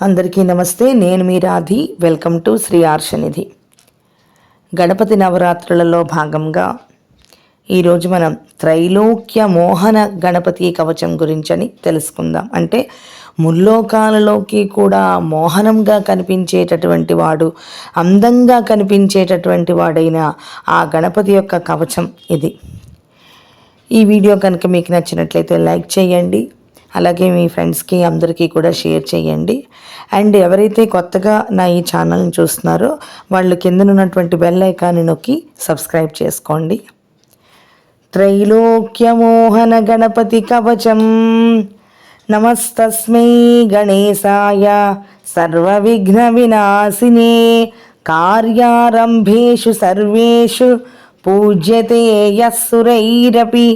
అందరికీ నమస్తే. నేను మీ రాధి. Welcome to Shri Arshanidhi. గణపతి నవరాత్రులలో భాగంగా ఈరోజు మనం త్రైలోక్య మోహన గణపతి కవచం గురించని తెలుసుకుందాం. అంటే ముల్లోకాలలోకి కూడా మోహనంగా కనిపించేటటువంటి వాడు, అందంగా కనిపించేటటువంటి వాడైన ఆ గణపతి యొక్క కవచం ఇది. ఈ వీడియో కనుక మీకు నచ్చినట్లయితే లైక్ చేయండి, అలాగే మీ ఫ్రెండ్స్కి అందరికీ కూడా షేర్ చేయండి. అండ్ ఎవరైతే కొత్తగా నా ఈ ఛానల్ని చూస్తున్నారో వాళ్ళు కింద ఉన్నటువంటి బెల్ ఐకాన్ని నొక్కి సబ్స్క్రైబ్ చేసుకోండి. త్రైలోక్యమోహన గణపతి కవచం. నమస్తస్మై గణేశాయ సర్వవిఘ్న వినాశినే కార్యారంభేషు సర్వేషు పూజ్యతే యస్సురైరపి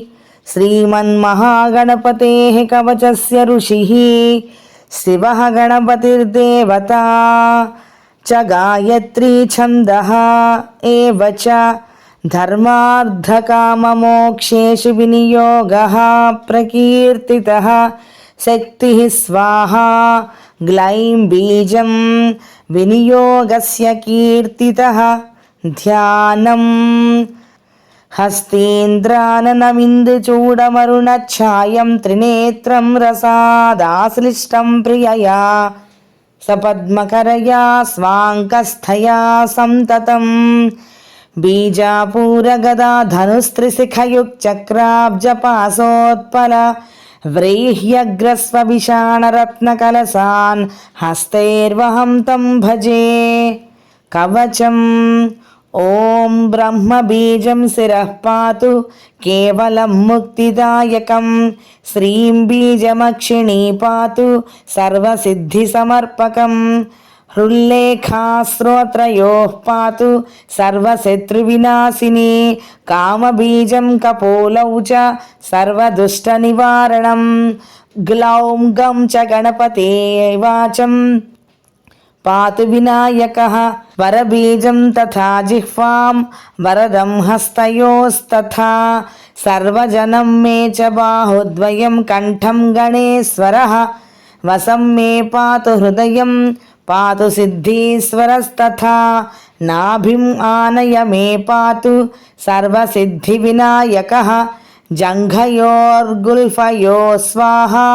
శ్రీమన్మహాగణపతేః కవచస్య ఋషిః శివః గణపతిర్దేవతా చ గాయత్రీ ఛందః ఏవ చ ధర్మార్థకామమోక్షేషు వినియోగః ప్రకీర్తితః శక్తిః స్వాహా గ్లైం బీజం వినియోగస్య కీర్తితః ధ్యానం హస్తేంద్రాననమిందుచూడమరుణఛాయం త్రినేత్రం రసాదాశ్లిష్టం ప్రియయా సపద్మకరయా స్వాంకస్థయా సంతతం బీజాపూరగదా ధనుస్త్రిశిఖయుక్చక్రాబ్జపాసోత్పల వ్రీహ్యగ్రస్వవిషాణరత్నకలసాన్ హస్తైర్వహం తం భజే. కవచం. ఓం బ్రహ్మబీజం శిరః పాతు కేవలం ముక్తిదాయకం. శ్రీం బీజమక్షిణీ పాతు సర్వసిద్ధిసమర్పకం. హృల్లేఖాశ్రోత్రయోః పాతు సర్వశత్రువినాశినీ. కామబీజం కపోలౌ చ సర్వదుష్టనివారణం. గ్లౌం గం చ గణపతే వాచం పాతు వినాయకః. వరబీజం తథా జిహ్వాం వరదం హస్తయోస్తథా. సర్వజనం మే చ బాహుద్వయం కంఠం గణేశ్వరః. వసం మే పాతు హృదయం పాతు సిద్ధీశ్వరస్తథా. నాభిం ఆనయ మే పాతు సర్వసిద్ధివినాయకః. జంఘయోర్గుల్ఫయో స్వాహా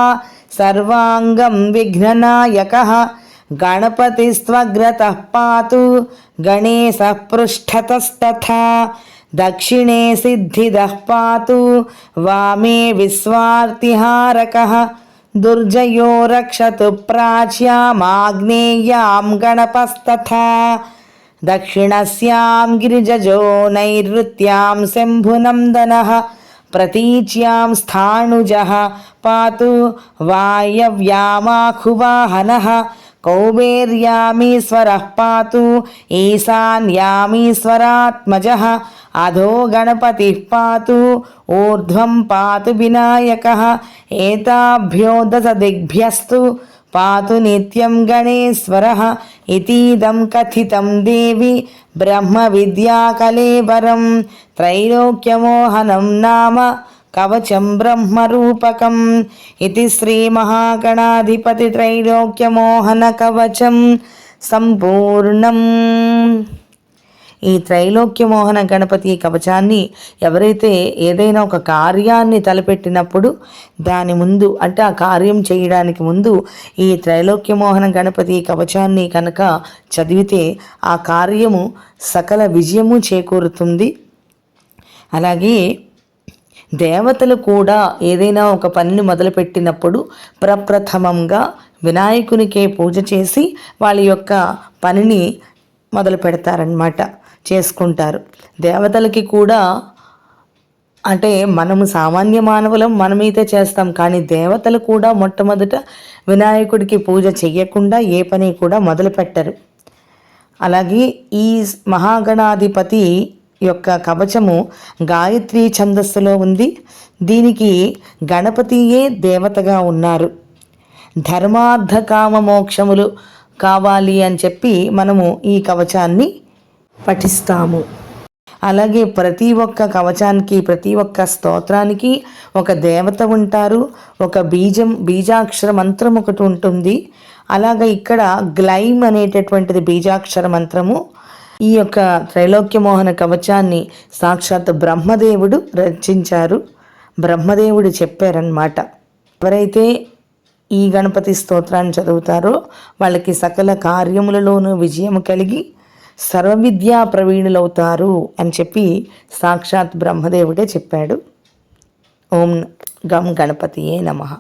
సర్వాంగం విఘ్ననాయకః. గణపతిస్త్వగ్రతః పాతు గణేశः పృష్ఠతస్తథా. దక్షిణే సిద్ధిదః పాతు వామే విశ్వార్తిహారకः. దుర్జయో రక్షతు ప్రాచ్యామాగ్నేయాం గణపస్తథా. దక్షిణస్యాం గిరిజజో నైరుత్యాం శంభునందనः. ప్రతీచ్యాం స్థాణుజः పాతు వాయవ్యామాఖువాహనः. కౌబేర్యామీశ్వరః పాతు ఈశాన్యామీశ్వరాత్మజः. అధో గణపతిః పాతు ఊర్ధ్వం పాతు వినాయకः. ఏతాభ్యో దశదిగ్భ్యస్తు పాతు నిత్యం గణేశ్వరः. ఇతీదం కథితం దేవి బ్రహ్మ విద్యాకళేబరం. త్రైలోక్యమోహనం నామ కవచం బ్రహ్మరూపకం. ఇది శ్రీ మహాగణాధిపతి త్రైలోక్యమోహన కవచం సంపూర్ణం. ఈ త్రైలోక్యమోహన గణపతి కవచాన్ని ఎవరైతే ఏదైనా ఒక కార్యాన్ని తలపెట్టినప్పుడు దాని ముందు, అంటే ఆ కార్యం చేయడానికి ముందు ఈ త్రైలోక్యమోహన గణపతి కవచాన్ని కనుక చదివితే ఆ కార్యము సకల విజయము చేకూరుతుంది. అలాగే దేవతలు కూడా ఏదైనా ఒక పనిని మొదలుపెట్టినప్పుడు ప్రప్రథమంగా వినాయకునికే పూజ చేసి వాళ్ళ యొక్క పనిని మొదలు పెడతారనమాట, చేసుకుంటారు. దేవతలకి కూడా, అంటే మనము సామాన్య మానవులం, మనమైతే చేస్తాం, కానీ దేవతలు కూడా మొట్టమొదట వినాయకుడికి పూజ చెయ్యకుండా ఏ పని కూడా మొదలు పెట్టరు. అలాగే ఈ మహాగణాధిపతి యొక్క కవచము గాయత్రీ ఛందస్సులో ఉంది. దీనికి గణపతియే దేవతగా ఉన్నారు. ధర్మార్థ కామ మోక్షములు కావాలి అని చెప్పి మనము ఈ కవచాన్ని పఠిస్తాము. అలాగే ప్రతి ఒక్క కవచానికి, ప్రతి ఒక్క స్తోత్రానికి ఒక దేవత ఉంటారు, ఒక బీజాక్షర మంత్రం ఒకటి ఉంటుంది. అలాగా ఇక్కడ గ్లైమ్ అనేటటువంటిది బీజాక్షర మంత్రము. ఈ యొక్క త్రైలోక్యమోహన కవచాన్ని సాక్షాత్ బ్రహ్మదేవుడు రచించారు, బ్రహ్మదేవుడు చెప్పారన్నమాట. ఎవరైతే ఈ గణపతి స్తోత్రాన్ని చదువుతారో వాళ్ళకి సకల కార్యములలోనూ విజయం కలిగి సర్వవిద్యా ప్రవీణులవుతారు అని చెప్పి సాక్షాత్ బ్రహ్మదేవుడే చెప్పాడు. ఓం గం గణపతియే నమః.